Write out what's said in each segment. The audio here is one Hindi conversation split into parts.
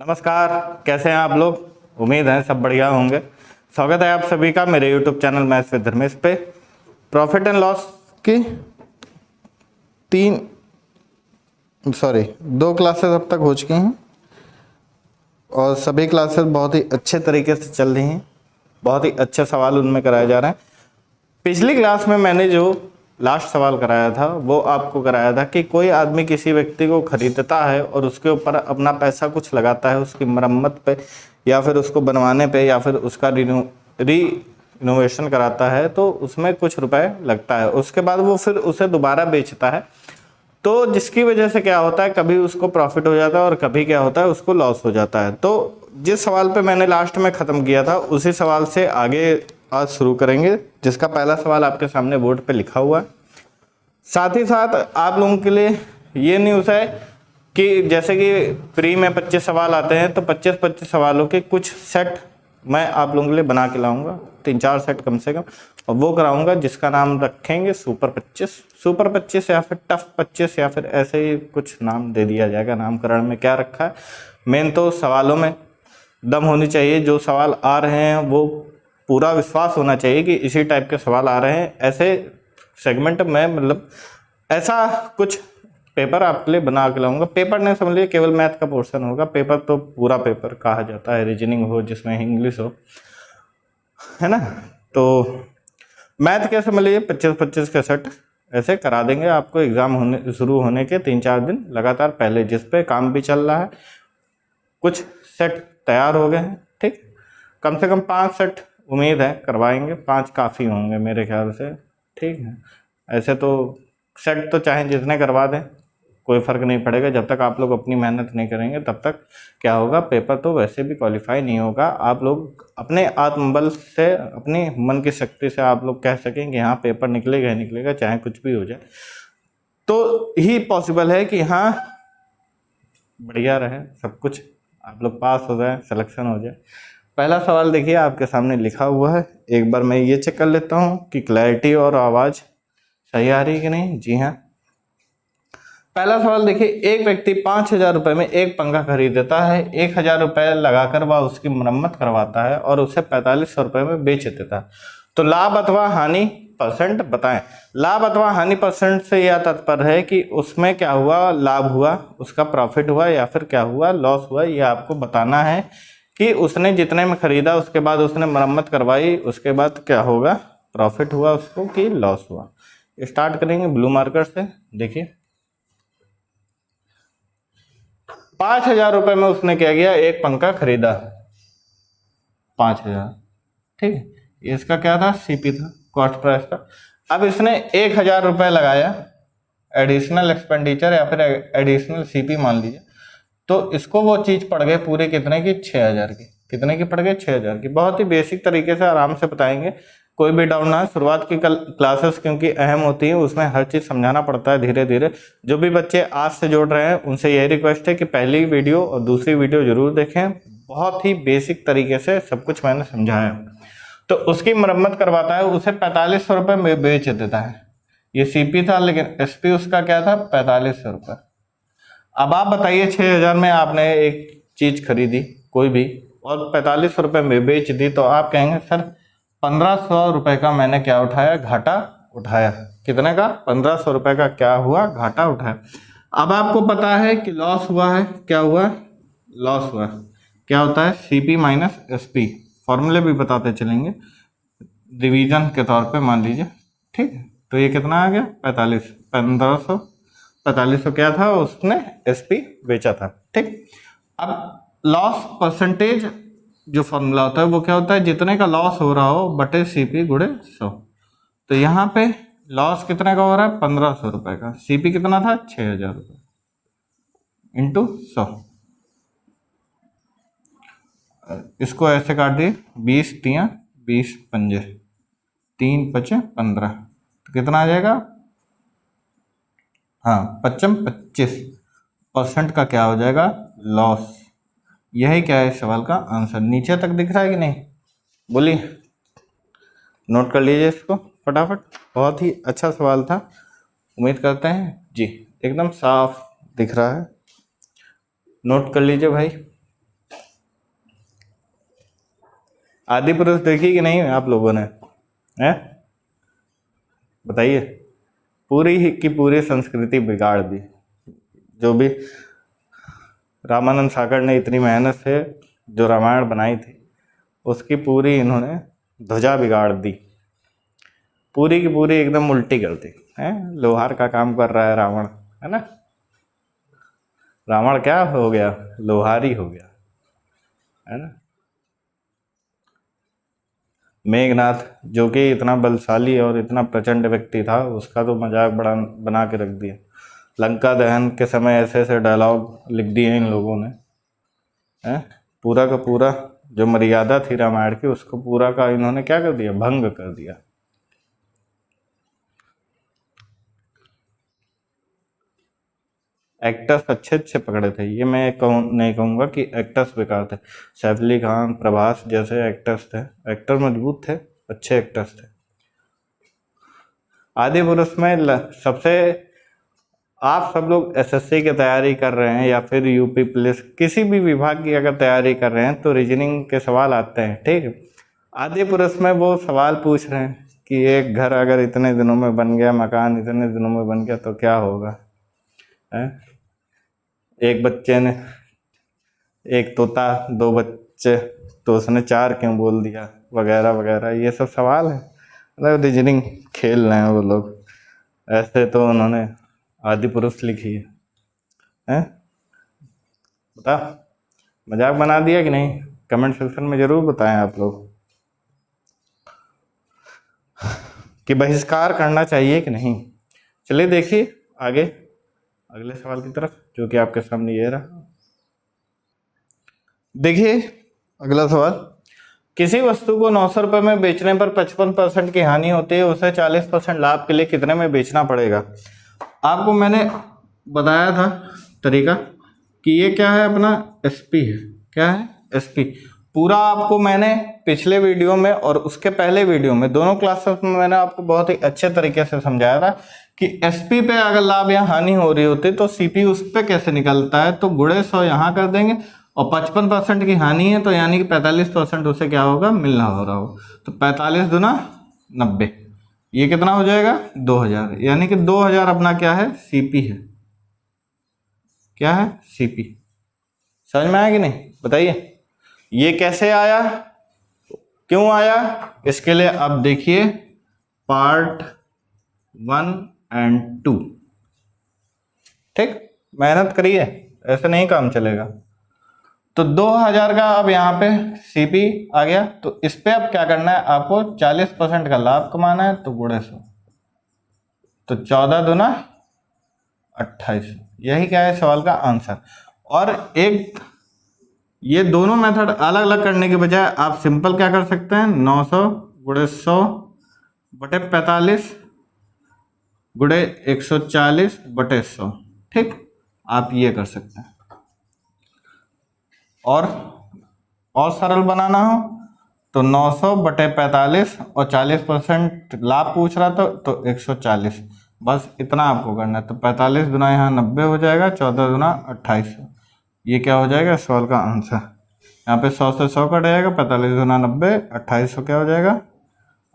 नमस्कार, कैसे हैं आप लोग। उम्मीद है सब बढ़िया होंगे। स्वागत है आप सभी का मेरे YouTube channel maths with Dharmesh पे। प्रॉफिट एंड लॉस की दो क्लासेस अब तक हो चुकी हैं और सभी क्लासेस बहुत ही अच्छे तरीके से चल रही हैं। बहुत ही अच्छे सवाल उनमें कराए जा रहे हैं। पिछली क्लास में मैंने जो लास्ट सवाल कराया था वो आपको कराया था कि कोई आदमी किसी व्यक्ति को खरीदता है और उसके ऊपर अपना पैसा कुछ लगाता है उसकी मरम्मत पे या फिर उसको बनवाने पे या फिर उसका रिनोवेशन कराता है, तो उसमें कुछ रुपए लगता है। उसके बाद वो फिर उसे दोबारा बेचता है, तो जिसकी वजह से क्या होता है, कभी उसको प्रॉफिट हो जाता है और कभी क्या होता है उसको लॉस हो जाता है। तो जिस सवाल पे मैंने लास्ट में ख़त्म किया था उसी सवाल से आगे आज शुरू करेंगे, जिसका पहला सवाल आपके सामने बोर्ड पे लिखा हुआ है। साथ ही साथ आप लोगों के लिए ये न्यूज़ है कि जैसे कि प्री में 25 सवाल आते हैं, तो 25 सवालों के कुछ सेट मैं आप लोगों के लिए बना के लाऊंगा, 3-4 सेट कम से कम, और वो कराऊंगा जिसका नाम रखेंगे सुपर 25 या फिर टफ 25 या फिर ऐसे ही कुछ नाम दे दिया जाएगा। नामकरण में क्या रखा है, मेन तो सवालों में दम होनी चाहिए। जो सवाल आ रहे हैं वो पूरा विश्वास होना चाहिए कि इसी टाइप के सवाल आ रहे हैं। ऐसे सेगमेंट में मतलब ऐसा कुछ पेपर आपके लिए बना के लाऊंगा। पेपर नहीं समझिए, केवल मैथ का पोर्शन होगा। पेपर तो पूरा पेपर कहा जाता है, रीजनिंग हो जिसमें इंग्लिश हो, है ना। तो मैथ के समझ लीजिए 25 के सेट ऐसे करा देंगे आपको एग्जाम शुरू होने के 3-4 दिन लगातार पहले, जिस पे काम भी चल रहा है। कुछ सेट तैयार हो गए हैं, ठीक। कम से कम 5 सेट उम्मीद है करवाएंगे, 5 काफ़ी होंगे मेरे ख्याल से, ठीक है। ऐसे तो सेट तो चाहे जितने करवा दें कोई फ़र्क नहीं पड़ेगा, जब तक आप लोग अपनी मेहनत नहीं करेंगे तब तक क्या होगा, पेपर तो वैसे भी क्वालिफाई नहीं होगा। आप लोग अपने आत्मबल से, अपनी मन की शक्ति से आप लोग कह सकें कि हाँ पेपर निकलेगा ही निकलेगा, चाहे कुछ भी हो जाए, तो ही पॉसिबल है कि हाँ बढ़िया रहे सब कुछ, आप लोग पास हो जाए, सिलेक्शन हो जाए। पहला सवाल देखिए आपके सामने लिखा हुआ है। एक बार मैं ये चेक कर लेता हूँ कि क्लैरिटी और आवाज़ सही आ रही है कि नहीं। जी हाँ, पहला सवाल देखिए, एक व्यक्ति 5,000 रुपये में एक पंखा खरीद देता है। 1,000 रुपये लगाकर वह उसकी मरम्मत करवाता है और उसे 4,500 रुपये में बेच देता है। तो लाभ अथवा हानि परसेंट बताएं। लाभ अथवा हानि परसेंट से यह तात्पर्य है कि उसमें क्या हुआ, लाभ हुआ, उसका प्रॉफिट हुआ या फिर क्या हुआ, लॉस हुआ। यह आपको बताना है कि उसने जितने में खरीदा उसके बाद उसने मरम्मत करवाई, उसके बाद क्या होगा, प्रॉफिट हुआ उसको कि लॉस हुआ। स्टार्ट करेंगे ब्लू मार्कर से। देखिए 5,000 रुपये में उसने क्या किया, एक पंखा खरीदा 5,000, ठीक है। इसका क्या था, सीपी था, कॉस्ट प्राइस था। अब इसने 1,000 रुपये लगाया एडिशनल एक्सपेंडिचर या फिर एडिशनल सीपी मान लीजिए, तो इसको वो चीज पड़ गई पूरे कितने की, 6,000 की। कितने की पड़ गई, 6,000 की। बहुत ही बेसिक तरीके से आराम से बताएंगे, कोई भी डाउन ना है। शुरुआत की क्लासेस क्योंकि अहम होती है, उसमें हर चीज़ समझाना पड़ता है धीरे धीरे। जो भी बच्चे आज से जोड़ रहे हैं उनसे यही रिक्वेस्ट है कि पहली वीडियो और दूसरी वीडियो जरूर देखें। बहुत ही बेसिक तरीके से सब कुछ मैंने समझाया। तो उसकी मरम्मत करवाता है, उसे 4,500 रुपये में बेच देता है। ये सीपी था लेकिन एसपी उसका क्या था, 4,500 रुपये। अब आप बताइए 6,000 में आपने एक चीज खरीदी कोई भी और 4,500 रुपये में बेच दी, तो आप कहेंगे सर 1,500 रुपये का मैंने क्या उठाया, घाटा उठाया। कितने का, 1,500 रुपये का क्या हुआ, घाटा उठाया। अब आपको पता है कि लॉस हुआ है, क्या हुआ, लॉस हुआ। क्या होता है, सीपी माइनस एसपी। फॉर्मूले भी बताते चलेंगे डिवीजन के तौर पे मान लीजिए, ठीक है। तो ये कितना आ गया, 1500। 4,500 क्या था, उसने एसपी बेचा था, ठीक। अब लॉस परसेंटेज जो फॉर्मूला होता है वो क्या होता है, जितने का लॉस हो रहा हो बटे सीपी गुणे 100। तो यहाँ पे लॉस कितने का हो रहा है, 1,500 रुपये का। सीपी कितना था, 6,000 रुपये इंटू 100। इसको ऐसे काट दिए, 20 तियां 20 पंजे, 3 पचे 15, तो कितना आ जाएगा, हाँ 25% का क्या हो जाएगा, लॉस। यही क्या है सवाल का आंसर। नीचे तक दिख रहा है कि नहीं, बोलिए, नोट कर लीजिए इसको फटाफट। बहुत ही अच्छा सवाल था, उम्मीद करते हैं जी एकदम साफ दिख रहा है। नोट कर लीजिए भाई। आदि पुरुष देखी कि नहीं आप लोगों ने? हैं, बताइए। पूरी की पूरी संस्कृति बिगाड़ दी। जो भी रामानंद सागर ने इतनी मेहनत से जो रामायण बनाई थी, उसकी पूरी इन्होंने ध्वजा बिगाड़ दी, पूरी की पूरी एकदम उल्टी कर दी है। लोहार का काम कर रहा है रावण, है ना। रावण क्या हो गया? लोहारी हो गया, है ना। मेघनाथ जो कि इतना बलशाली और इतना प्रचंड व्यक्ति था, उसका तो मजाक बना के रख दिया। लंका दहन के समय ऐसे ऐसे डायलॉग लिख दिए इन लोगों ने, है। पूरा का पूरा जो मर्यादा थी रामायण की, उसको पूरा का इन्होंने क्या कर दिया? भंग कर दिया। एक्टर्स अच्छे अच्छे पकड़े थे, ये मैं नहीं कहूँगा कि एक्टर्स बेकार थे। सैफ अली खान, प्रभास जैसे एक्टर्स थे, एक्टर मजबूत थे, अच्छे एक्टर्स थे। आदि पुरुष में सबसे, आप सब लोग एसएससी की तैयारी कर रहे हैं या फिर यूपी पुलिस किसी भी विभाग की अगर तैयारी कर रहे हैं तो रीजनिंग के सवाल आते हैं, ठीक है। आदि पुरुष में वो सवाल पूछ रहे हैं कि एक घर अगर इतने दिनों में बन गया, मकान इतने दिनों में बन गया तो क्या होगा, है। एक बच्चे ने, एक तोता, दो बच्चे, तो उसने चार क्यों बोल दिया, वगैरह वगैरह, ये सब सवाल है। मतलब रीजनिंग खेल रहे हैं वो लोग। ऐसे तो उन्होंने आदि पुरुष लिखी है। बता, मजाक बना दिया कि नहीं? कमेंट सेक्शन में जरूर बताएं आप लोग कि बहिष्कार करना चाहिए कि नहीं। चलिए देखिए आगे अगले सवाल की तरफ, जो कि आपके सामने ये रहा। देखिए अगला सवाल, किसी वस्तु को 900 रुपये में बेचने पर 55% की हानि होती है, उसे 40% लाभ के लिए कितने में बेचना पड़ेगा? आपको मैंने बताया था तरीका कि ये क्या है, अपना एसपी है। क्या है? एसपी। पूरा आपको मैंने पिछले वीडियो में और उसके पहले वीडियो में, दोनों क्लासेस में मैंने आपको बहुत ही अच्छे तरीके से समझाया था कि एसपी पे अगर लाभ या हानि हो रही होती तो सीपी उस पे कैसे निकलता है। तो गुणे 100 यहाँ कर देंगे, और 55% की हानि है तो यानी कि 45% उसे क्या होगा? मिलना हो रहा हो। तो 45 दूना 90, ये कितना हो जाएगा? 2000। यानी कि 2000 अपना क्या है? सीपी है। क्या है? सीपी। समझ में आया कि नहीं? बताइए ये कैसे आया, क्यों आया? इसके लिए अब देखिए पार्ट 1 एंड 2, ठीक। मेहनत करिए, ऐसे नहीं काम चलेगा। तो 2000 का अब यहाँ पे सीपी आ गया, तो इस पे अब क्या करना है आपको? 40% का लाभ कमाना है, तो गुणे 100, तो 14 दूना 28। यही क्या है सवाल का आंसर। और एक ये दोनों मेथड अलग अलग करने के बजाय आप सिंपल क्या कर सकते हैं? 900 गुणे 100 बटे 45 गुणे 140 बटे 100, ठीक। आप ये कर सकते हैं। और सरल बनाना हो तो 900 बटे 45 और 40% लाभ पूछ रहा था तो 140, बस इतना आपको करना है। तो 45 दुना यहाँ 90 हो जाएगा, 14 दुना 28, ये क्या हो जाएगा सवाल का आंसर। यहाँ पे 100 से 100 कट जाएगा, 45 दुना 90, 2800 क्या हो जाएगा?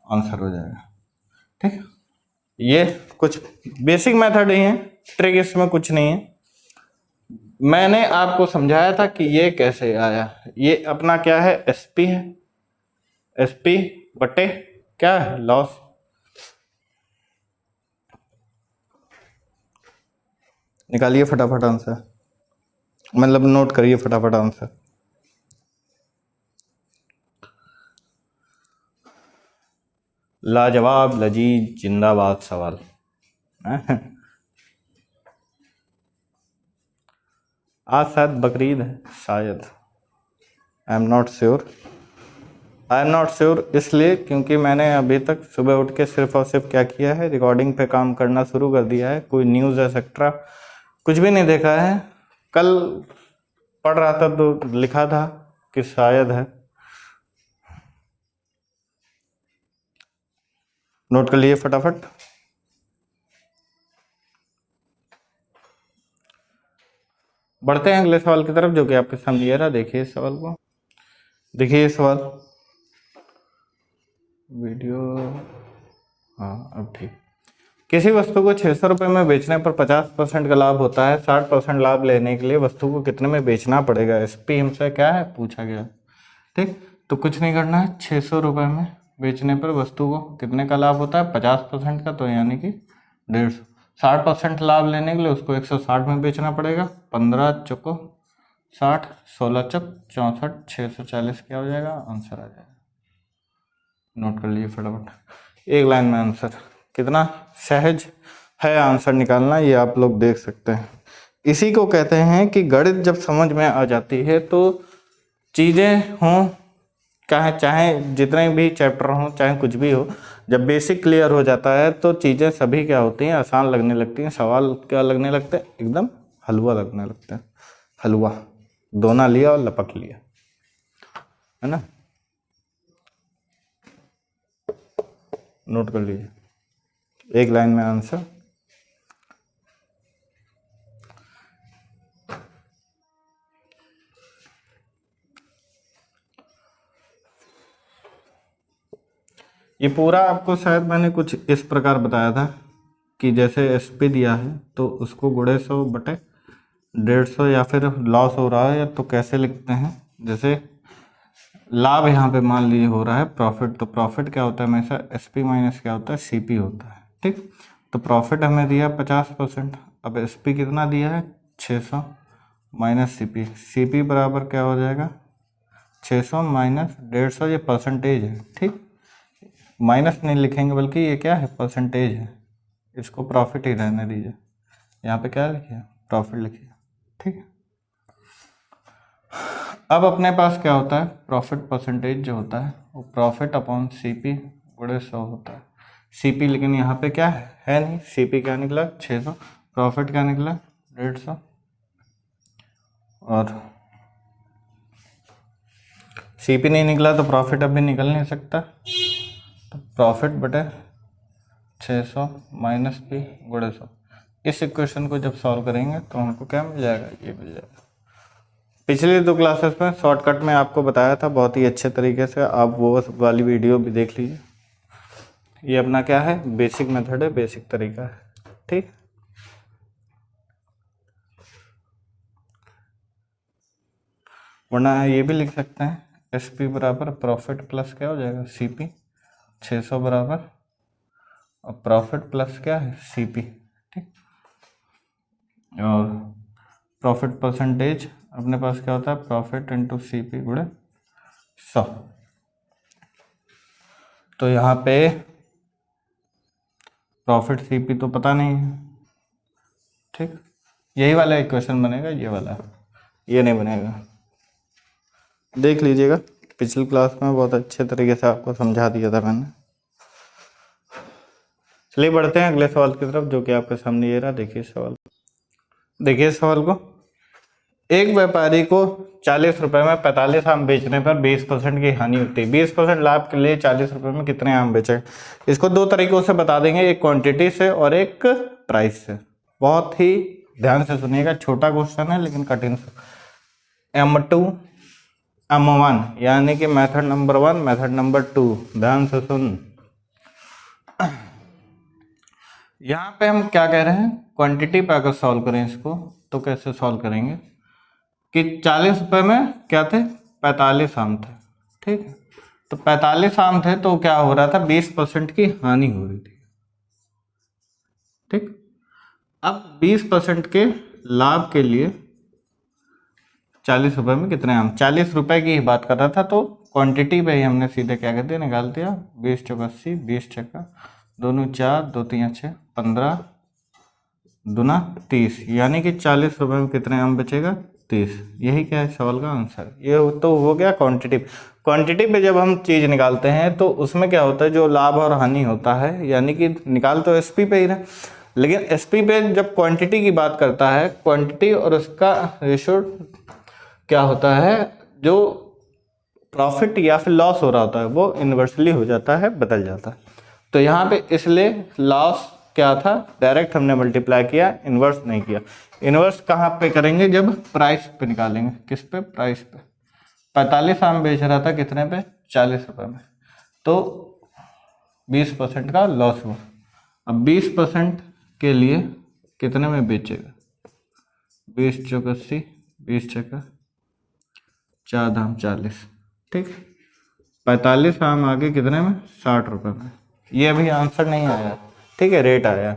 आंसर हो जाएगा, ठीक। ये कुछ बेसिक मेथड ही है, ट्रिक इसमें कुछ नहीं है। मैंने आपको समझाया था कि ये कैसे आया। ये अपना क्या है? एसपी है। एसपी बटे क्या है? लॉस। निकालिए फटाफट आंसर, मतलब नोट करिए फटाफट आंसर। लाजवाब, लजीज, जिंदाबाद सवाल। आज शायद बकरीद है, शायद, आई एम नॉट श्योर इसलिए क्योंकि मैंने अभी तक सुबह उठ के सिर्फ और सिर्फ क्या किया है? रिकॉर्डिंग पे काम करना शुरू कर दिया है। कोई न्यूज़ एक्सेट्रा कुछ भी नहीं देखा है। कल पढ़ रहा था तो लिखा था कि शायद है। नोट कर लिए फटाफट। बढ़ते हैं अगले सवाल की तरफ, जो कि आपके सामने ये रहा। देखिए इस सवाल को, देखिए ये सवाल, वीडियो, हाँ अब ठीक। किसी वस्तु को 600 रुपये में बेचने पर 50% का लाभ होता है। 60% लाभ लेने के लिए वस्तु को कितने में बेचना पड़ेगा? इस पे हमसे क्या है पूछा गया। ठीक, तो कुछ नहीं करना है। 600 रुपये में बेचने पर वस्तु को कितने का लाभ होता है? 50% का, तो यानी कि 150। 60% लाभ लेने के लिए उसको 160 में बेचना पड़ेगा। 15 चौको 60, 16 चौक 64, 640 क्या हो जाएगा? आंसर आ जाएगा। नोट कर लीजिए फटाफट। एक लाइन में आंसर। कितना सहज है आंसर निकालना, ये आप लोग देख सकते हैं। इसी को कहते हैं कि गणित जब समझ में आ जाती है तो चीज़ें हों, चाहे जितने भी चैप्टर हों, चाहे कुछ भी हो, जब बेसिक क्लियर हो जाता है तो चीज़ें सभी क्या होती हैं? आसान लगने लगती हैं। सवाल क्या लगने लगते हैं? एकदम हलवा लगने लगता है। हलवा, दोना लिया और लपक लिया, है ना। नोट कर लीजिए, एक लाइन में आंसर। ये पूरा आपको शायद मैंने कुछ इस प्रकार बताया था कि जैसे एसपी दिया है तो उसको गुणे 100 बटे 150, या फिर लॉस हो रहा है तो कैसे लिखते हैं। जैसे लाभ यहाँ पे मान लीजिए हो रहा है प्रॉफिट, तो प्रॉफिट क्या होता है हमेशा? एसपी माइनस क्या होता है? सीपी होता है। ठीक, तो प्रॉफिट हमें दिया 50%, अब एसपी कितना दिया है? 600 माइनस सीपी। सीपी बराबर क्या हो जाएगा? 600 माइनस 150, ये परसेंटेज है। ठीक, माइनस नहीं लिखेंगे बल्कि ये क्या है? परसेंटेज है। इसको प्रॉफिट ही रहने दीजिए। यहाँ पे क्या लिखिए? प्रॉफिट लिखिए। ठीक है, अब अपने पास क्या होता है? प्रॉफिट परसेंटेज जो होता है वो प्रॉफिट अपॉन सीपी गुणे 100 होता है। सीपी लेकिन यहाँ पे क्या है नहीं। सीपी क्या निकला? 600। प्रॉफिट क्या निकला? 150। और सीपी नहीं निकला तो प्रॉफिट अभी निकल नहीं सकता, तो प्रॉफिट बटे 600 माइनस पी गुणे 100। इस इक्वेशन को जब सॉल्व करेंगे तो हमको क्या मिल जाएगा? ये मिल जाएगा। पिछले 2 क्लासेस में शॉर्टकट में आपको बताया था बहुत ही अच्छे तरीके से, आप वो वाली वीडियो भी देख लीजिए। ये अपना क्या है? बेसिक मेथड है, बेसिक तरीका है। ठीक, वरना ये भी लिख सकते हैं एस पी बराबर प्रॉफिट प्लस क्या हो जाएगा? C P. 600 बराबर और प्रॉफिट प्लस क्या है? C P. ठीक, और प्रॉफिट परसेंटेज अपने पास क्या होता है? प्रॉफिट इंटू सी पी गुणे 100। तो यहाँ पे प्रॉफिट सी पी तो पता नहीं है। ठीक, यही वाला इक्वेशन बनेगा, ये वाला, ये नहीं बनेगा। देख लीजिएगा, पिछली क्लास में बहुत अच्छे तरीके से आपको समझा दिया था मैंने। चलिए बढ़ते हैं अगले सवाल की तरफ, जो कि आपके सामने ये रहा। देखिए सवाल, देखिए सवाल को। एक व्यापारी को 40 रुपए में 45 आम बेचने पर 20% की हानि होती है। 20% लाभ के लिए 40 रुपए में कितने आम बेचे? इसको 2 तरीकों से बता देंगे, एक क्वांटिटी से और एक प्राइस से। बहुत ही ध्यान से सुनिएगा, छोटा क्वेश्चन है लेकिन कठिन से। M2 M1 यानी कि मेथड नंबर 1 मेथड नंबर 2, ध्यान से सुन। यहाँ पे हम क्या कह रहे हैं? क्वांटिटी पे अगर सॉल्व करें इसको तो कैसे सॉल्व करेंगे कि 40 रुपए में क्या थे? 45 आम थे। ठीक है, तो 45 आम थे तो क्या हो रहा था? 20% की हानि हो रही थी। ठीक, अब 20% के लाभ के लिए 40 रुपए में कितने आम? 40 रुपए की ही बात कर रहा था, तो क्वांटिटी पे ही हमने सीधे क्या कहते हैं? निकाल दिया। 20 चौका 80, 20 छक्का दोनों 4, 2 3 6, 15 दूना 30, यानी कि 40 रुपए में कितने आम बचेगा? 30। यही क्या है सवाल का आंसर। ये तो हो गया क्वांटिटी। क्वांटिटी पे जब हम चीज़ निकालते हैं तो उसमें क्या होता है? जो लाभ और हानि होता है, यानी कि निकाल तो एसपी पे ही रहा, लेकिन एसपी पे जब क्वांटिटी की बात करता है, क्वांटिटी और उसका रेशो क्या होता है? जो प्रॉफिट या फिर लॉस हो रहा होता है वो इन्वर्सली हो जाता है, बदल जाता है। तो यहाँ पे इसलिए लॉस क्या था? डायरेक्ट हमने मल्टीप्लाई किया, इन्वर्स नहीं किया। इन्वर्स कहाँ पे करेंगे? जब प्राइस पे निकालेंगे। किस पे? प्राइस पे। 45 आम बेच रहा था कितने पे? 40 रुपए में। तो 20% का लॉस हुआ। अब 20% के लिए कितने में बेचेगा? 20 चौक 80, 20 छक्का 4 दाम 40, ठीक। 45 आम आगे कितने में? 60 रुपये में। ये अभी आंसर नहीं आया, ठीक है, रेट आया।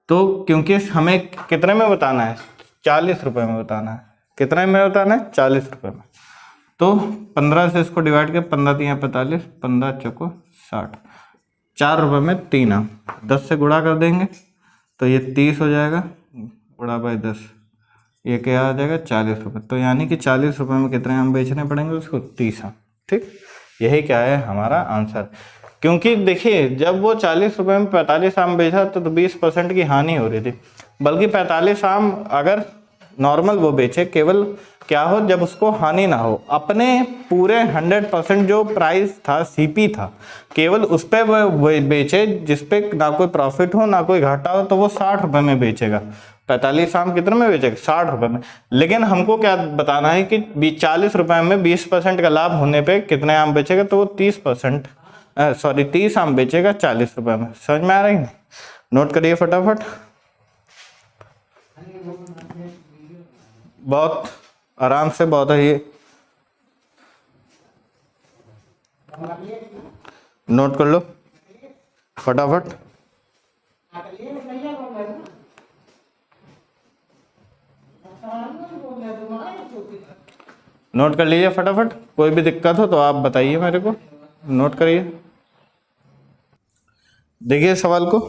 तो क्योंकि हमें कितने में बताना है? 40 रुपये में बताना है। कितने में बताना है? 40 रुपये में। तो 15 से इसको डिवाइड कर, 15 3 45, 15 चौको 60, 4 रुपये में 3 आम। 10 से गुणा कर देंगे तो ये 30 हो जाएगा, गुणा बाय 10, ये क्या आ जाएगा? 40 रुपये। तो यानी कि 40 रुपये में कितने आम बेचने पड़ेंगे उसको? 30 आम, ठीक। यही क्या है हमारा आंसर। क्योंकि देखिए जब वो 40 रुपये में 45 आम बेचा तो 20% की हानि हो रही थी, बल्कि 45 आम अगर नॉर्मल वो बेचे, केवल क्या हो, जब उसको हानि ना हो, अपने पूरे 100% जो प्राइस था, सीपी था, केवल उस पर वो बेचे जिस पे ना कोई प्रॉफिट हो ना कोई घाटा हो, तो वो 60 रुपये में बेचेगा। 45 आम कितने में बेचेगा? 60 रुपये में। लेकिन हमको क्या बताना है कि 40 रुपये में 20% का लाभ होने पे कितने आम बेचेगा? तो वो 30 आम बेचेगा 40 रुपये में। समझ में आ रही है? नोट करिए फटाफट। बहुत आराम से, बहुत है ये, नोट कर लो फटाफट। नोट कर लीजिए फटाफट, कोई भी दिक्कत हो तो आप बताइए मेरे को। नोट करिए, देखिए सवाल को,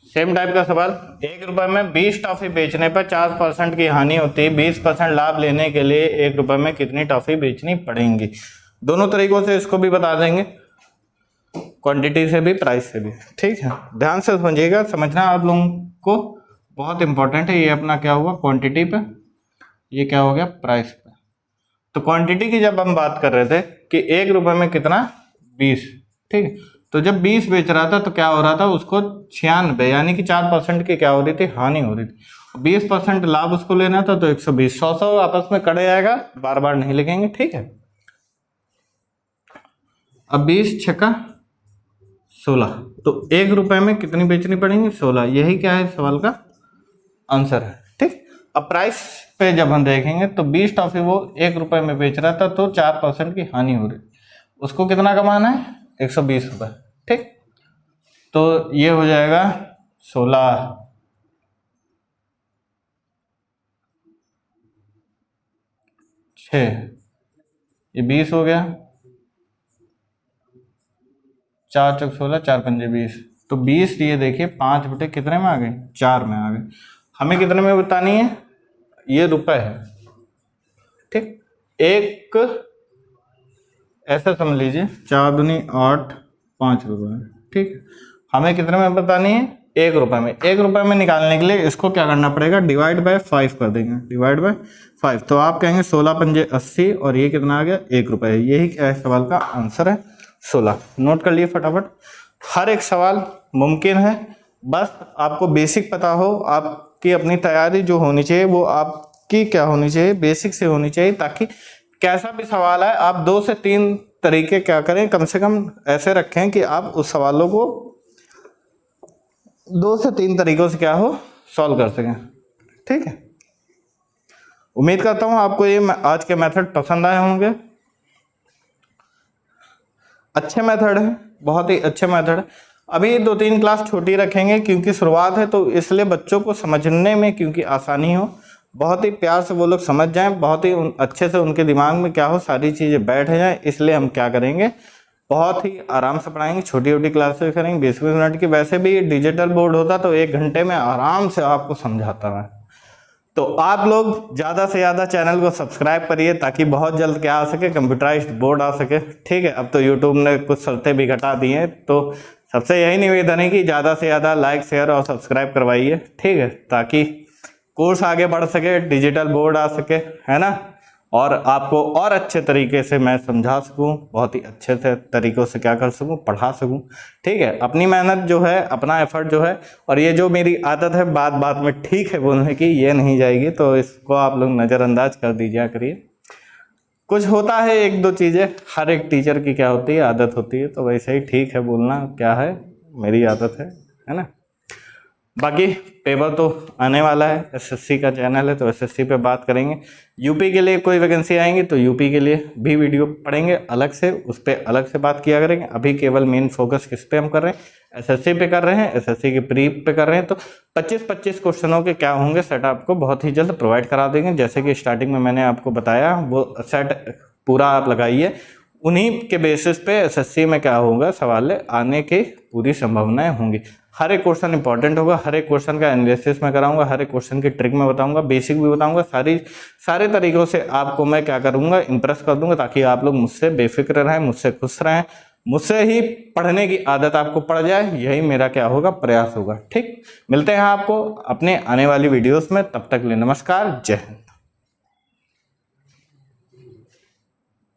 सेम टाइप का सवाल। 1 रुपए में 20 टॉफी बेचने पर 4% की हानि होती है। 20% लाभ लेने के लिए 1 रुपए में कितनी टॉफी बेचनी पड़ेंगी? दोनों तरीकों से इसको भी बता देंगे, क्वांटिटी से भी प्राइस से भी, ठीक है। ध्यान से समझिएगा, समझना आप लोगों को बहुत इंपॉर्टेंट है। ये अपना क्या हुआ? क्वांटिटी पे, ये क्या हो गया? प्राइस पे। तो क्वांटिटी की जब हम बात कर रहे थे कि 1 रुपए में कितना? 20, ठीक है। तो जब 20 बेच रहा था तो क्या हो रहा था? उसको 96 यानी कि 4% की क्या हो रही थी? हानि हो रही थी। 20% लाभ उसको लेना था तो 120, 100 आपस में कट जाएगा, बार बार नहीं लिखेंगे, ठीक है। अब 20 छक्का 16, तो 1 रुपए में कितनी बेचनी पड़ेंगी? 16। यही क्या है सवाल का आंसर है, ठीक। अब प्राइस पे जब हम देखेंगे तो 20 टॉफी वो 1 रुपए में बेच रहा था, तो 4% की हानि हो रही, उसको कितना कमाना है? 120 रुपये, ठीक। तो ये हो जाएगा 16, 6, ये 20 हो गया, 4 चौक 16, 4 पंजे 20, तो 20 ये देखिए 5 बटे कितने में आ गए? 4 में आ गए। हमें कितने में बतानी है? ये रुपए है, ठीक। एक ऐसा समझ लीजिए, 4 दूनी 8, 5 रुपये, ठीक। हमें कितने में बतानी है? 1 रुपए में। 1 रुपए में निकालने के लिए इसको क्या करना पड़ेगा? डिवाइड बाय 5 कर देंगे, डिवाइड बाय 5। तो आप कहेंगे 16 पंजे 80, और ये कितना आ गया? 1 रुपए। यही क्या है सवाल का आंसर है, 16। नोट कर लिए फटाफट। हर एक सवाल मुमकिन है, बस आपको बेसिक पता हो। आपकी अपनी तैयारी जो होनी चाहिए वो आपकी क्या होनी चाहिए? बेसिक से होनी चाहिए, ताकि कैसा भी सवाल है आप 2 से 3 तरीके क्या करें, कम से कम ऐसे रखें कि आप उस सवालों को 2 से 3 तरीकों से क्या हो, सॉल्व कर सकें, ठीक है। उम्मीद करता हूं आपको ये आज के मेथड पसंद आए होंगे। अच्छे मेथड है, बहुत ही अच्छे मेथड है। अभी 2-3 क्लास छोटी रखेंगे क्योंकि शुरुआत है, तो इसलिए बच्चों को समझने में क्योंकि आसानी हो, बहुत ही प्यार से वो लोग समझ जाएं, बहुत ही अच्छे से उनके दिमाग में क्या हो, सारी चीज़ें बैठ जाएं। इसलिए हम क्या करेंगे, बहुत ही आराम से पढ़ाएंगे, छोटी छोटी क्लासेस करेंगे, 20-20 मिनट की। वैसे भी डिजिटल बोर्ड होता तो 1 घंटे में आराम से आपको समझाता मैं। तो आप लोग ज़्यादा से ज़्यादा चैनल को सब्सक्राइब करिए, ताकि बहुत जल्द क्या आ सके, कंप्यूटराइज्ड बोर्ड आ सके, ठीक है। अब तो यूट्यूब ने कुछ शर्तें भी घटा दी हैं, तो सबसे यही निवेदन है कि ज़्यादा से ज़्यादा लाइक, शेयर और सब्सक्राइब करवाइए, ठीक है, ताकि कोर्स आगे बढ़ सके, डिजिटल बोर्ड आ सके, है ना, और आपको और अच्छे तरीके से मैं समझा सकूं, बहुत ही अच्छे से तरीक़ों से क्या कर सकूं, पढ़ा सकूं, ठीक है। अपनी मेहनत जो है, अपना एफर्ट जो है, और ये जो मेरी आदत है बात बात में ठीक है बोलने की, ये नहीं जाएगी, तो इसको आप लोग नज़रअंदाज कर दीजिए करिए। कुछ होता है, एक दो चीज़ें हर एक टीचर की क्या होती है, आदत होती है, तो वैसे ही ठीक है बोलना, क्या है, मेरी आदत है ना। बाकी पेपर तो आने वाला है, एसएससी का चैनल है तो एसएससी पे बात करेंगे। यूपी के लिए कोई वैकेंसी आएंगी तो यूपी के लिए भी वीडियो पढ़ेंगे अलग से, उस पर अलग से बात किया करेंगे। अभी केवल मेन फोकस किस पे हम कर रहे हैं, एसएससी पे कर रहे हैं, एसएससी की प्री पे कर रहे हैं। तो 25-25 क्वेश्चनों के क्या होंगे सेट आपको बहुत ही जल्द प्रोवाइड करा देंगे। जैसे कि स्टार्टिंग में मैंने आपको बताया, वो सेट पूरा आप लगाइए, उन्हीं के बेसिस पे एसएससी में क्या होगा, सवाल आने की पूरी संभावनाएं होंगी। हर एक क्वेश्चन इंपॉर्टेंट होगा, हर एक क्वेश्चन का एनालिसिस मैं कराऊंगा, हर एक क्वेश्चन की ट्रिक मैं बताऊंगा, बेसिक भी बताऊंगा, सारे तरीकों से आपको मैं क्या करूंगा, इंप्रेस कर दूंगा, ताकि आप लोग मुझसे बेफिक्र रहें, मुझसे खुश रहें, मुझसे ही पढ़ने की आदत आपको पड़ जाए। यही मेरा क्या होगा, प्रयास होगा। ठीक, मिलते हैं आपको अपने आने वाली वीडियोस में, तब तक के लिए नमस्कार, जय हिंद।